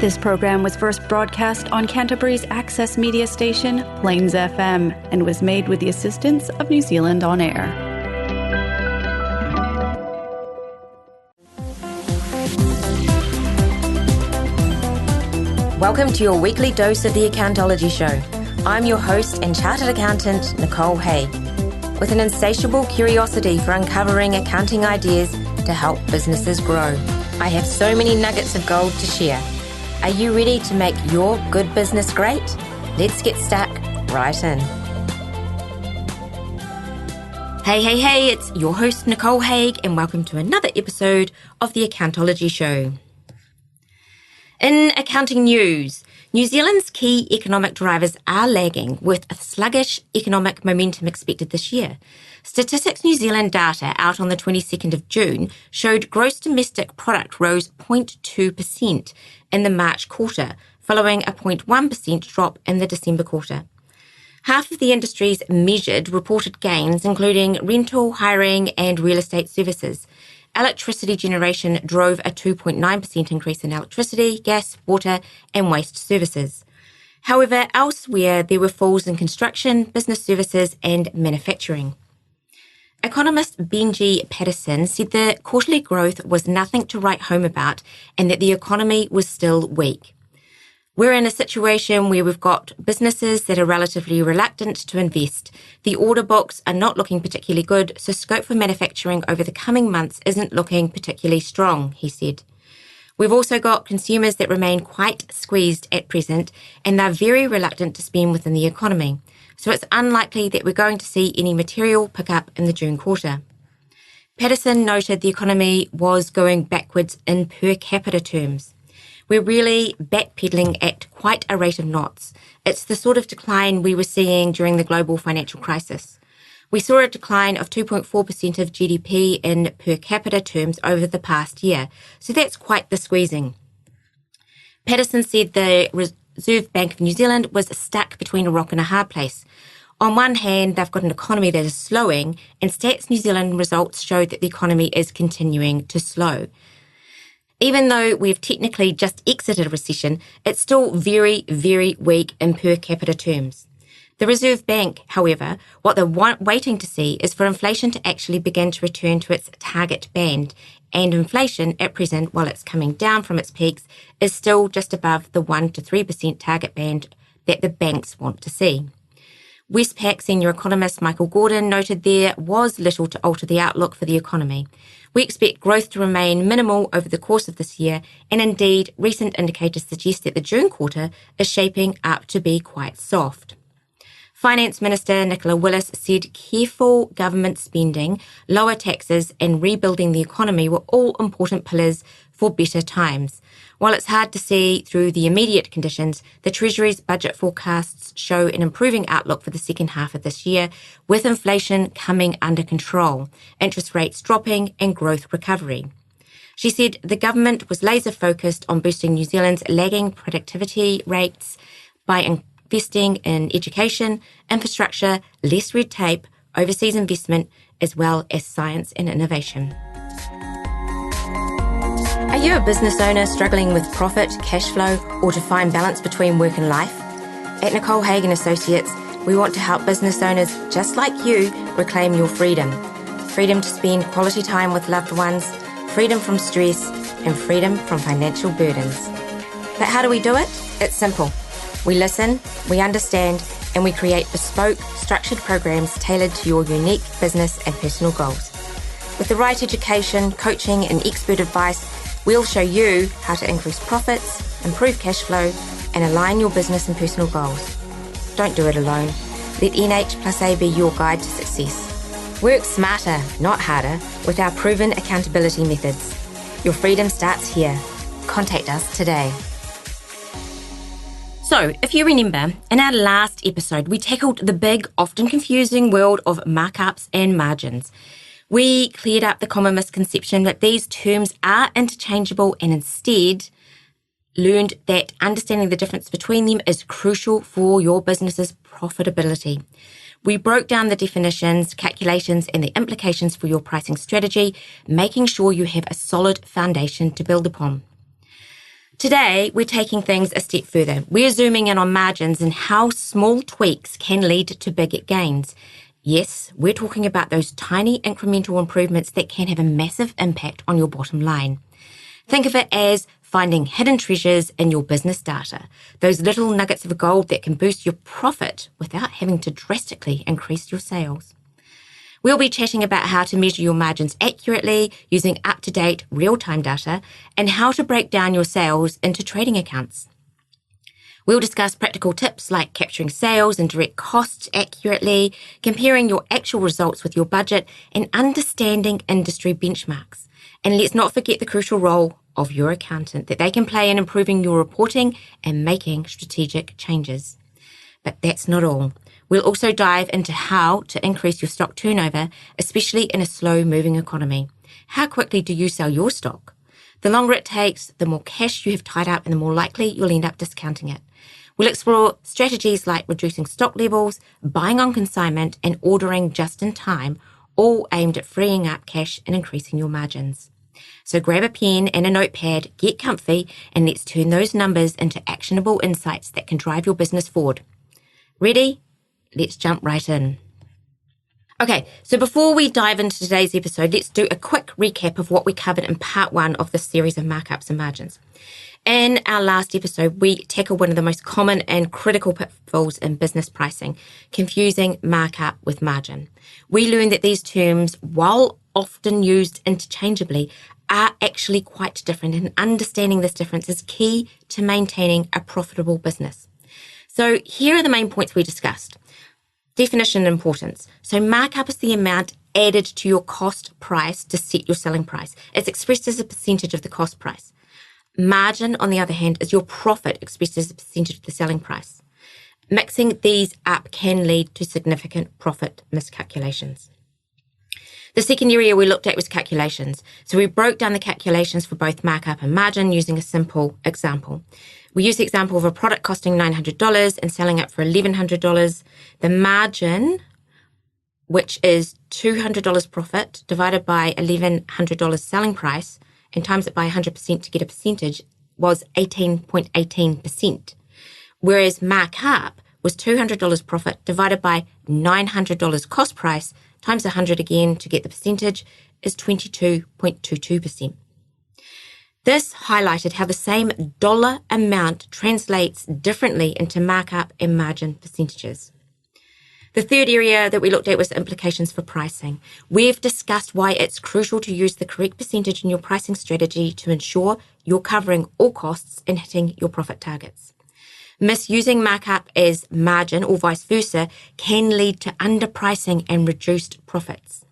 This program was first broadcast on Canterbury's access media station, Plains FM, and was made with the assistance of New Zealand On Air. Welcome to your weekly dose of the Accountology Show. I'm your host and chartered accountant, Nicole Haig, with an insatiable curiosity for uncovering accounting ideas to help businesses grow. I have so many nuggets of gold to share. Are you ready to make your good business great? Let's get stuck right in. Hey, it's your host Nicole Haig and welcome to another episode of the Accountology Show. In accounting news, New Zealand's key economic drivers are lagging with a sluggish economic momentum expected this year. Statistics New Zealand data out on the 22nd of June showed gross domestic product rose 0.2% in the March quarter, following a 0.1% drop in the December quarter. Half of the industries measured reported gains, including rental, hiring and real estate services. Electricity generation drove a 2.9% increase in electricity, gas, water and waste services. However, elsewhere there were falls in construction, business services and manufacturing. Economist Benji Patterson said the quarterly growth was nothing to write home about and that the economy was still weak. We're in a situation where we've got businesses that are relatively reluctant to invest. The order books are not looking particularly good, so scope for manufacturing over the coming months isn't looking particularly strong, he said. We've also got consumers that remain quite squeezed at present and they're very reluctant to spend within the economy. So it's unlikely that we're going to see any material pickup in the June quarter. Patterson noted the economy was going backwards in per capita terms. We're really backpedaling at quite a rate of knots. It's the sort of decline we were seeing during the global financial crisis. We saw a decline of 2.4% of GDP in per capita terms over the past year, so that's quite the squeezing. Patterson said the Reserve Bank of New Zealand was stuck between a rock and a hard place. On one hand, they've got an economy that is slowing, and Stats New Zealand results show that the economy is continuing to slow. Even though we've technically just exited a recession, it's still very, very weak in per capita terms. The Reserve Bank, however, what they're waiting to see is for inflation to actually begin to return to its target band, and inflation at present, while it's coming down from its peaks, is still just above the 1 to 3% target band that the banks want to see. Westpac senior economist Michael Gordon noted there was little to alter the outlook for the economy. We expect growth to remain minimal over the course of this year, and indeed, recent indicators suggest that the June quarter is shaping up to be quite soft. Finance Minister Nicola Willis said careful government spending, lower taxes and rebuilding the economy were all important pillars for better times. While it's hard to see through the immediate conditions, the Treasury's budget forecasts show an improving outlook for the second half of this year, with inflation coming under control, interest rates dropping and growth recovery. She said the government was laser focused on boosting New Zealand's lagging productivity rates by investing in education, infrastructure, less red tape, overseas investment, as well as science and innovation. Are you a business owner struggling with profit, cash flow, or to find balance between work and life? At Nicole Haig & Associates, we want to help business owners just like you reclaim your freedom. Freedom to spend quality time with loved ones, freedom from stress, and freedom from financial burdens. But how do we do it? It's simple. We listen, we understand, and we create bespoke, structured programs tailored to your unique business and personal goals. With the right education, coaching, and expert advice, we'll show you how to increase profits, improve cash flow, and align your business and personal goals. Don't do it alone. Let NH+A be your guide to success. Work smarter, not harder, with our proven accountability methods. Your freedom starts here. Contact us today. So, if you remember, in our last episode, we tackled the big, often confusing world of markups and margins. We cleared up the common misconception that these terms are interchangeable and instead learned that understanding the difference between them is crucial for your business's profitability. We broke down the definitions, calculations, and the implications for your pricing strategy, making sure you have a solid foundation to build upon. Today, we're taking things a step further. We're zooming in on margins and how small tweaks can lead to big gains. Yes, we're talking about those tiny incremental improvements that can have a massive impact on your bottom line. Think of it as finding hidden treasures in your business data, those little nuggets of gold that can boost your profit without having to drastically increase your sales. We'll be chatting about how to measure your margins accurately using up-to-date real-time data and how to break down your sales into trading accounts. We'll discuss practical tips like capturing sales and direct costs accurately, comparing your actual results with your budget, and understanding industry benchmarks. And let's not forget the crucial role of your accountant that they can play in improving your reporting and making strategic changes. But that's not all. We'll also dive into how to increase your stock turnover, especially in a slow-moving economy. How quickly do you sell your stock? The longer it takes, the more cash you have tied up and the more likely you'll end up discounting it. We'll explore strategies like reducing stock levels, buying on consignment, and ordering just in time, all aimed at freeing up cash and increasing your margins. So grab a pen and a notepad, get comfy, and let's turn those numbers into actionable insights that can drive your business forward. Ready? Let's jump right in. Okay, so before we dive into today's episode, let's do a quick recap of what we covered in part 1 of this series of markups and margins. In our last episode, we tackled one of the most common and critical pitfalls in business pricing, confusing markup with margin. We learned that these terms, while often used interchangeably, are actually quite different, and understanding this difference is key to maintaining a profitable business. So here are the main points we discussed. Definition and importance. So markup is the amount added to your cost price to set your selling price. It's expressed as a percentage of the cost price. Margin, on the other hand, is your profit expressed as a percentage of the selling price. Mixing these up can lead to significant profit miscalculations. The second area we looked at was calculations. So we broke down the calculations for both markup and margin using a simple example. We used the example of a product costing $900 and selling it for $1,100. The margin, which is $200 profit divided by $1,100 selling price and times it by 100% to get a percentage, was 18.18%. Whereas markup was $200 profit divided by $900 cost price times 100 again to get the percentage is 22.22%. This highlighted how the same dollar amount translates differently into markup and margin percentages. The third area that we looked at was the implications for pricing. We've discussed why it's crucial to use the correct percentage in your pricing strategy to ensure you're covering all costs and hitting your profit targets. Misusing markup as margin or vice versa can lead to underpricing and reduced profits.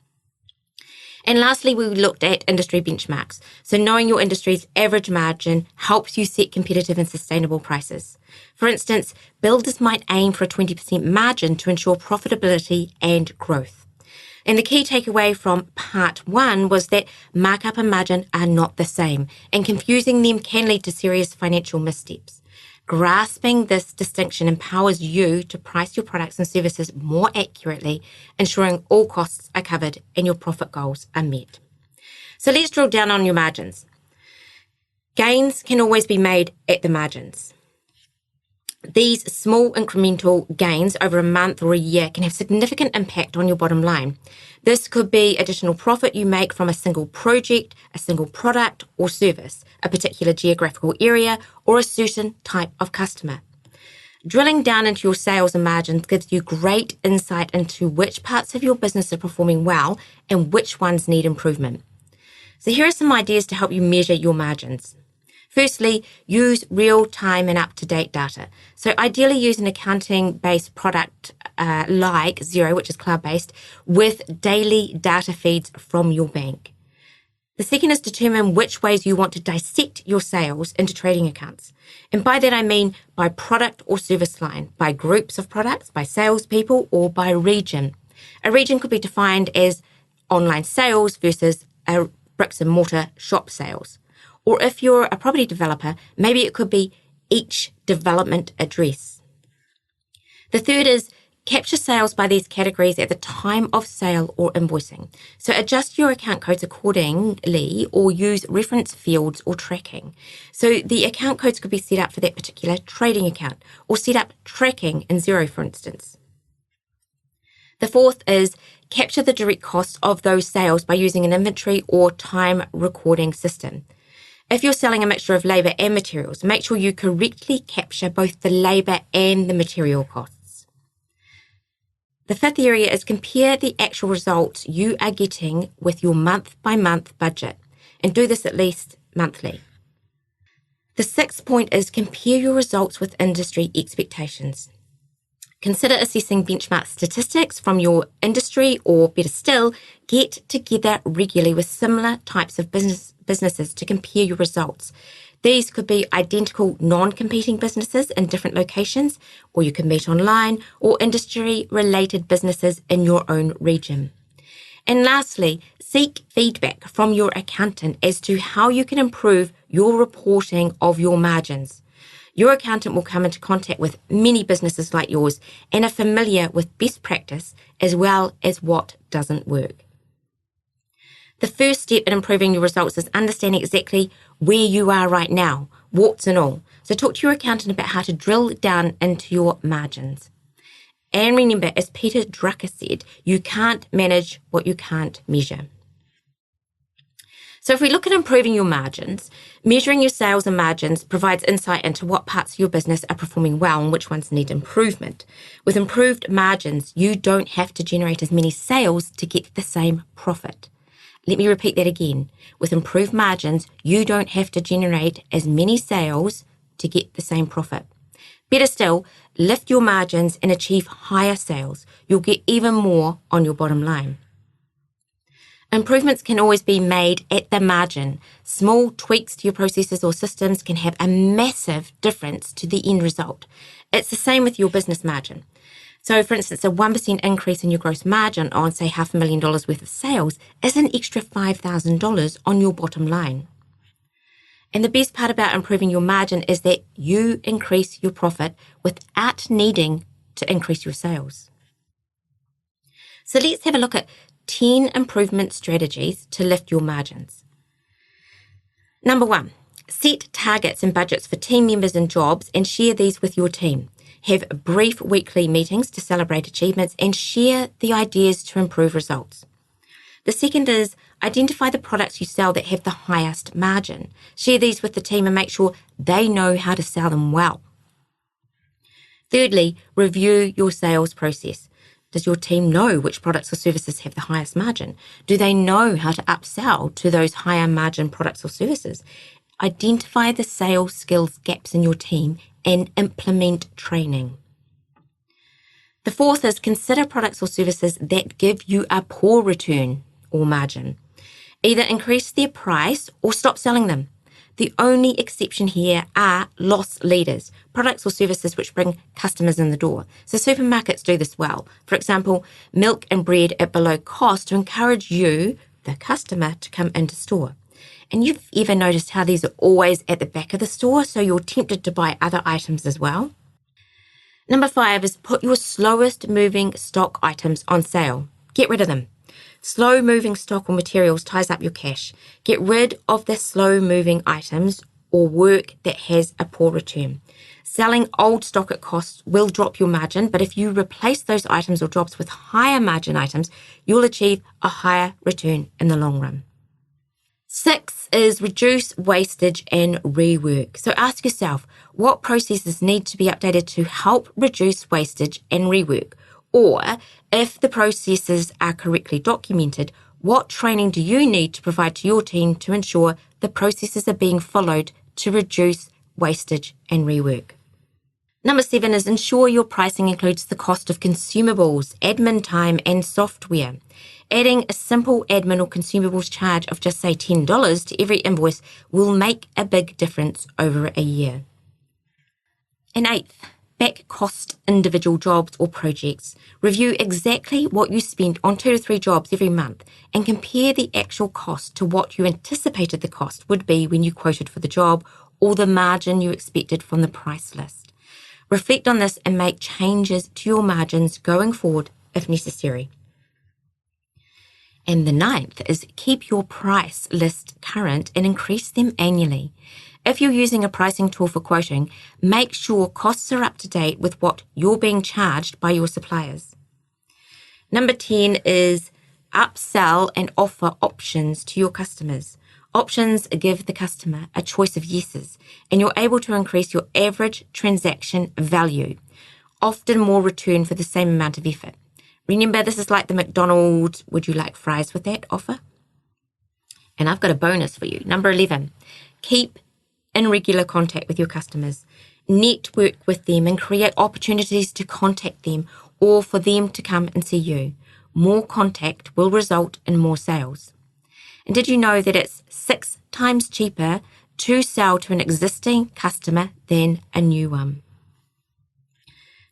And lastly, we looked at industry benchmarks. So knowing your industry's average margin helps you set competitive and sustainable prices. For instance, builders might aim for a 20% margin to ensure profitability and growth. And the key takeaway from part 1 was that markup and margin are not the same, and confusing them can lead to serious financial missteps. Grasping this distinction empowers you to price your products and services more accurately, ensuring all costs are covered and your profit goals are met. So let's drill down on your margins. Gains can always be made at the margins. These small incremental gains over a month or a year can have significant impact on your bottom line. This could be additional profit you make from a single project, a single product or service, a particular geographical area, or a certain type of customer. Drilling down into your sales and margins gives you great insight into which parts of your business are performing well and which ones need improvement. So here are some ideas to help you measure your margins. Firstly, use real-time and up-to-date data. So ideally use an accounting-based product like Xero, which is cloud-based, with daily data feeds from your bank. The second is determine which ways you want to dissect your sales into trading accounts. And by that I mean by product or service line, by groups of products, by salespeople, or by region. A region could be defined as online sales versus a bricks and mortar shop sales. Or if you're a property developer, maybe it could be each development address. The third is Capture sales by these categories at the time of sale or invoicing. So adjust your account codes accordingly or use reference fields or tracking. So the account codes could be set up for that particular trading account or set up tracking in Xero, for instance. The fourth is capture the direct costs of those sales by using an inventory or time recording system. If you're selling a mixture of labour and materials, make sure you correctly capture both the labour and the material costs. The fifth area is compare the actual results you are getting with your month-by-month budget, and do this at least monthly. The sixth point is compare your results with industry expectations. Consider assessing benchmark statistics from your industry, or better still, get together regularly with similar types of businesses to compare your results. These could be identical non-competing businesses in different locations, or you can meet online, or industry-related businesses in your own region. And lastly, seek feedback from your accountant as to how you can improve your reporting of your margins. Your accountant will come into contact with many businesses like yours and are familiar with best practice as well as what doesn't work. The first step in improving your results is understanding exactly where you are right now, warts and all. So talk to your accountant about how to drill down into your margins. And remember, as Peter Drucker said, you can't manage what you can't measure. So if we look at improving your margins, measuring your sales and margins provides insight into what parts of your business are performing well and which ones need improvement. With improved margins, you don't have to generate as many sales to get the same profit. Let me repeat that again. With improved margins, you don't have to generate as many sales to get the same profit. Better still, lift your margins and achieve higher sales. You'll get even more on your bottom line. Improvements can always be made at the margin. Small tweaks to your processes or systems can have a massive difference to the end result. It's the same with your business margin. So, for instance, a 1% increase in your gross margin on, say, $500,000 worth of sales is an extra $5,000 on your bottom line. And the best part about improving your margin is that you increase your profit without needing to increase your sales. So let's have a look at 10 improvement strategies to lift your margins. Number 1, set targets and budgets for team members and jobs and share these with your team. Have brief weekly meetings to celebrate achievements and share the ideas to improve results. The second is identify the products you sell that have the highest margin. Share these with the team and make sure they know how to sell them well. Thirdly, review your sales process. Does your team know which products or services have the highest margin? Do they know how to upsell to those higher margin products or services? Identify the sales skills gaps in your team and implement training. The fourth is consider products or services that give you a poor return or margin. Either increase their price or stop selling them. The only exception here are loss leaders, products or services which bring customers in the door. So supermarkets do this well. For example, milk and bread at below cost to encourage you, the customer, to come into store. And you've ever noticed how these are always at the back of the store, so you're tempted to buy other items as well? Number 5 is put your slowest moving stock items on sale. Get rid of them. Slow moving stock or materials ties up your cash. Get rid of the slow moving items or work that has a poor return. Selling old stock at cost will drop your margin, but if you replace those items or jobs with higher margin items, you'll achieve a higher return in the long run. 6 is reduce wastage and rework. So ask yourself, what processes need to be updated to help reduce wastage and rework? Or if the processes are correctly documented, what training do you need to provide to your team to ensure the processes are being followed to reduce wastage and rework? Number 7 is ensure your pricing includes the cost of consumables, admin time, and software. Adding a simple admin or consumables charge of just say $10 to every invoice will make a big difference over a year. And 8th, back cost individual jobs or projects. Review exactly what you spent on 2 to 3 jobs every month and compare the actual cost to what you anticipated the cost would be when you quoted for the job or the margin you expected from the price list. Reflect on this and make changes to your margins going forward if necessary. And the 9th is keep your price list current and increase them annually. If you're using a pricing tool for quoting, make sure costs are up to date with what you're being charged by your suppliers. Number 10 is upsell and offer options to your customers. Options give the customer a choice of yeses, and you're able to increase your average transaction value, often more return for the same amount of effort. Remember, this is like the McDonald's, would you like fries with that offer? And I've got a bonus for you. Number 11, keep in regular contact with your customers. Network with them and create opportunities to contact them or for them to come and see you. More contact will result in more sales. And did you know that it's 6 times cheaper to sell to an existing customer than a new one?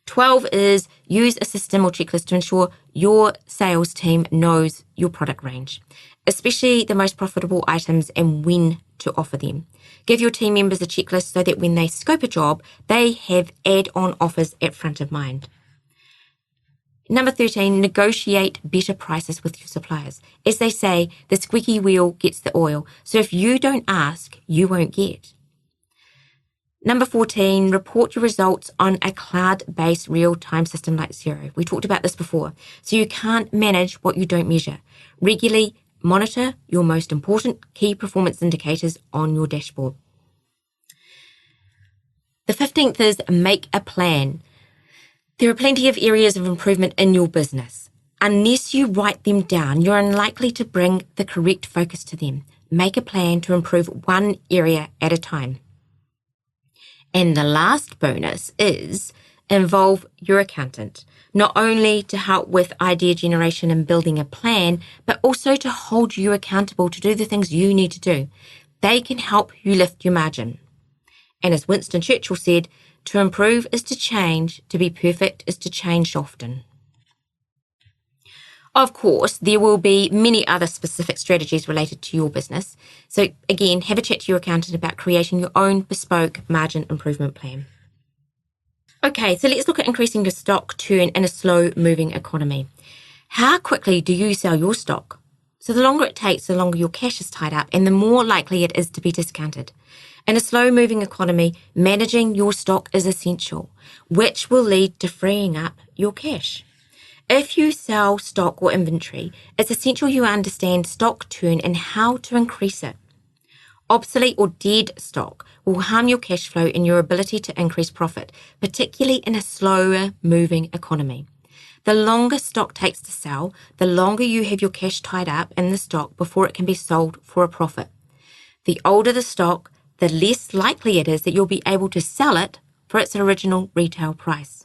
12 is use a system or checklist to ensure your sales team knows your product range, especially the most profitable items and when to offer them. Give your team members a checklist so that when they scope a job, they have add-on offers at front of mind. Number 13, negotiate better prices with your suppliers. As they say, the squeaky wheel gets the oil. So if you don't ask, you won't get. Number 14, report your results on a cloud-based real-time system like Xero. We talked about this before. So you can't manage what you don't measure. Regularly monitor your most important key performance indicators on your dashboard. The 15th is make a plan. There are plenty of areas of improvement in your business. Unless you write them down, you're unlikely to bring the correct focus to them. Make a plan to improve one area at a time. And the last bonus is involve your accountant, not only to help with idea generation and building a plan, but also to hold you accountable to do the things you need to do. They can help you lift your margin. And as Winston Churchill said, to improve is to change, to be perfect is to change often. Of course, there will be many other specific strategies related to your business. So again, have a chat to your accountant about creating your own bespoke margin improvement plan. Okay, so let's look at increasing your stock turn in a slow-moving economy. How quickly do you sell your stock? So the longer it takes, the longer your cash is tied up and the more likely it is to be discounted. In a slow-moving economy, managing your stock is essential, which will lead to freeing up your cash. If you sell stock or inventory, it's essential you understand stock turn and how to increase it. Obsolete or dead stock will harm your cash flow and your ability to increase profit, particularly in a slower moving economy. The longer stock takes to sell, the longer you have your cash tied up in the stock before it can be sold for a profit. The older the stock, the less likely it is that you'll be able to sell it for its original retail price.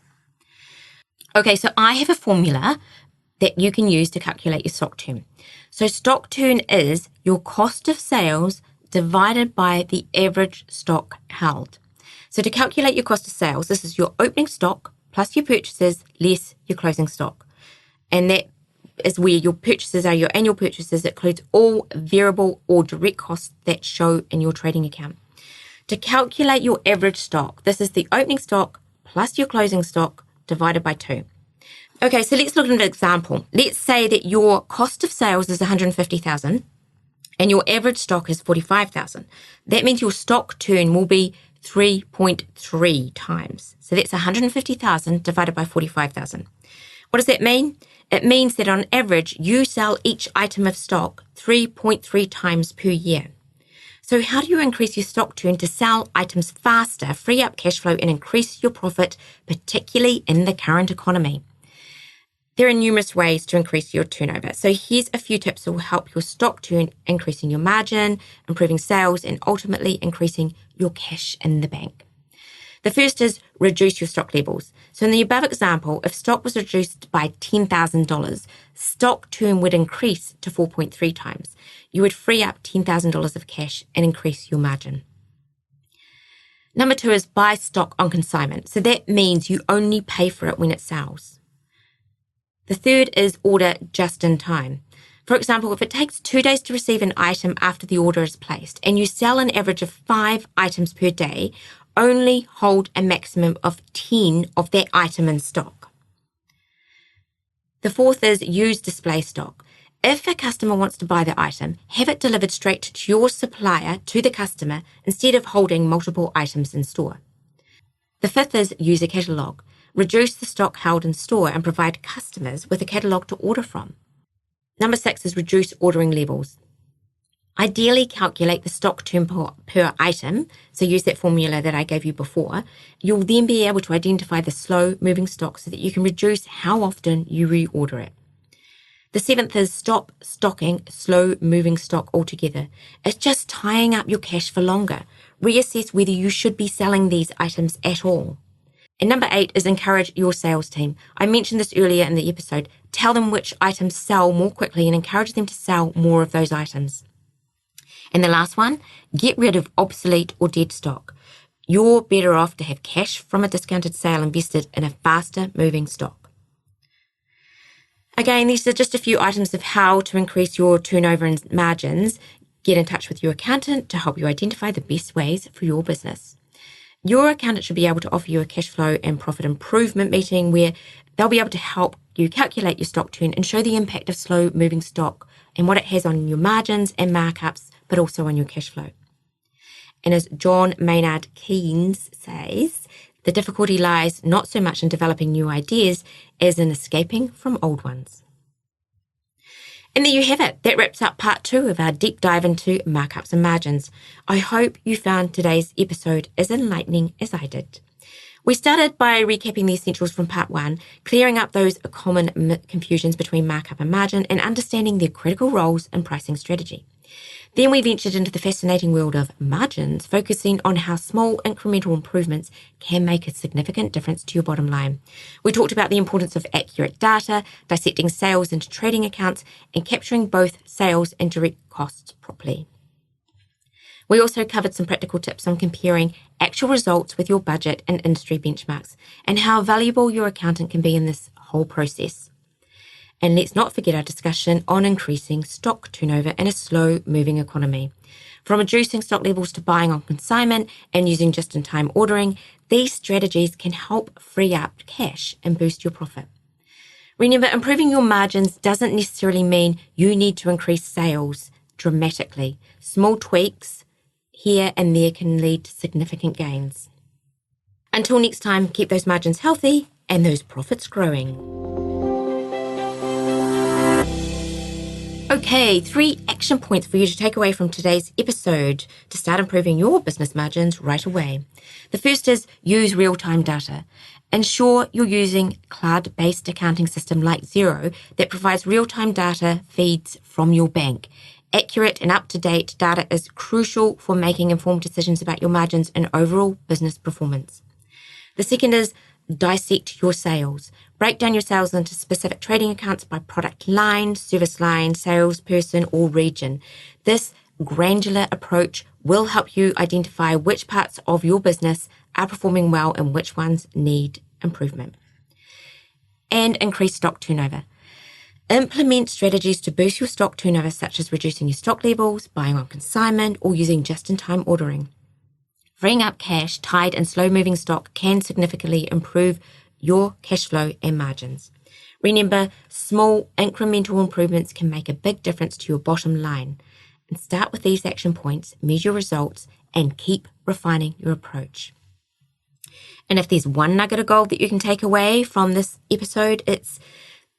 Okay, so I have a formula that you can use to calculate your stock turn. So stock turn is your cost of sales divided by the average stock held. So to calculate your cost of sales, this is your opening stock plus your purchases less your closing stock. And that is where your purchases are your annual purchases. It includes all variable or direct costs that show in your trading account. To calculate your average stock, this is the opening stock plus your closing stock divided by 2. Okay, so let's look at an example. Let's say that your cost of sales is $150,000 and your average stock is $45,000. That means your stock turn will be 3.3 times. So that's $150,000 divided by $45,000. What does that mean? It means that on average, you sell each item of stock 3.3 times per year. So how do you increase your stock turn to sell items faster, free up cash flow, and increase your profit, particularly in the current economy? There are numerous ways to increase your turnover. So here's a few tips that will help your stock turn, increasing your margin, improving sales, and ultimately increasing your cash in the bank. The first is reduce your stock levels. So in the above example, if stock was reduced by $10,000, stock turn would increase to 4.3 times. You would free up $10,000 of cash and increase your margin. Number 2 is buy stock on consignment. So that means you only pay for it when it sells. The third is order just in time. For example, if it takes 2 days to receive an item after the order is placed and you sell an average of 5 items per day, only hold a maximum of 10 of that item in stock. The fourth is use display stock. If a customer wants to buy the item, have it delivered straight to your supplier to the customer instead of holding multiple items in store. The fifth is use a catalogue. Reduce the stock held in store and provide customers with a catalogue to order from. Number 6 is reduce ordering levels. Ideally, calculate the stock turn per item, so use that formula that I gave you before. You'll then be able to identify the slow-moving stock so that you can reduce how often you reorder it. The 7th is stop stocking slow-moving stock altogether. It's just tying up your cash for longer. Reassess whether you should be selling these items at all. And number 8 is encourage your sales team. I mentioned this earlier in the episode. Tell them which items sell more quickly and encourage them to sell more of those items. And the last one, get rid of obsolete or dead stock. You're better off to have cash from a discounted sale invested in a faster moving stock. Again, these are just a few items of how to increase your turnover and margins. Get in touch with your accountant to help you identify the best ways for your business. Your accountant should be able to offer you a cash flow and profit improvement meeting where they'll be able to help you calculate your stock turn and show the impact of slow moving stock and what it has on your margins and markups, but also on your cash flow. And as John Maynard Keynes says, the difficulty lies not so much in developing new ideas as in escaping from old ones. And there you have it. That wraps up part 2 of our deep dive into markups and margins. I hope you found today's episode as enlightening as I did. We started by recapping the essentials from part 1, clearing up those common confusions between markup and margin, and understanding their critical roles in pricing strategy. Then we ventured into the fascinating world of margins, focusing on how small incremental improvements can make a significant difference to your bottom line. We talked about the importance of accurate data, dissecting sales into trading accounts, and capturing both sales and direct costs properly. We also covered some practical tips on comparing actual results with your budget and industry benchmarks, and how valuable your accountant can be in this whole process. And let's not forget our discussion on increasing stock turnover in a slow-moving economy. From reducing stock levels to buying on consignment and using just-in-time ordering, these strategies can help free up cash and boost your profit. Remember, improving your margins doesn't necessarily mean you need to increase sales dramatically. Small tweaks here and there can lead to significant gains. Until next time, keep those margins healthy and those profits growing. Okay, 3 action points for you to take away from today's episode to start improving your business margins right away. The first is use real-time data. Ensure you're using cloud-based accounting system like Xero that provides real-time data feeds from your bank. Accurate and up-to-date data is crucial for making informed decisions about your margins and overall business performance. The second is dissect your sales. Break down your sales into specific trading accounts by product line, service line, salesperson, or region. This granular approach will help you identify which parts of your business are performing well and which ones need improvement. And increase stock turnover. Implement strategies to boost your stock turnover, such as reducing your stock levels, buying on consignment, or using just-in-time ordering. Freeing up cash tied in slow-moving stock can significantly improve your cash flow and margins. Remember, small incremental improvements can make a big difference to your bottom line. And start with these action points, measure results, and keep refining your approach. And if there's one nugget of gold that you can take away from this episode, it's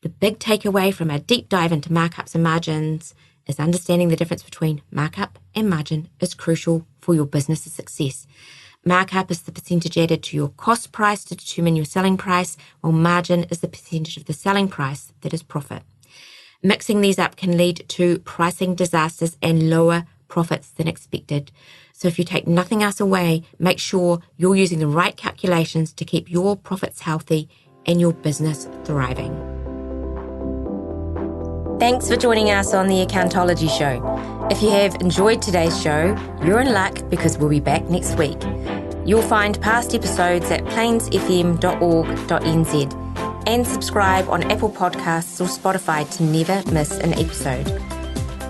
the big takeaway from our deep dive into markups and margins is understanding the difference between markup and margin is crucial for your business's success. Markup is the percentage added to your cost price to determine your selling price, while margin is the percentage of the selling price that is profit. Mixing these up can lead to pricing disasters and lower profits than expected. So if you take nothing else away, make sure you're using the right calculations to keep your profits healthy and your business thriving. Thanks for joining us on the Accountology Show. If you have enjoyed today's show, you're in luck because we'll be back next week. You'll find past episodes at plainsfm.org.nz and subscribe on Apple Podcasts or Spotify to never miss an episode.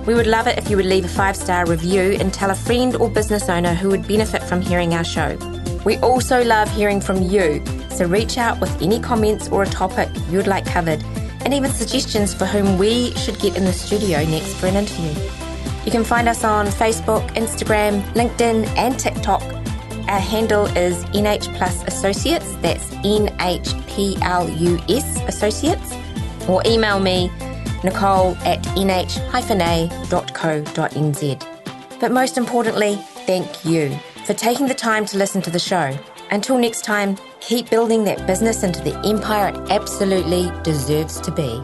We would love it if you would leave a 5-star review and tell a friend or business owner who would benefit from hearing our show. We also love hearing from you, so reach out with any comments or a topic you'd like covered, and even suggestions for whom we should get in the studio next for an interview. You can find us on Facebook, Instagram, LinkedIn and TikTok. Our handle is NH Plus Associates, that's NHPLUS Associates, or email me, nicole@nh-a.co.nz. But most importantly, thank you for taking the time to listen to the show. Until next time, keep building that business into the empire it absolutely deserves to be.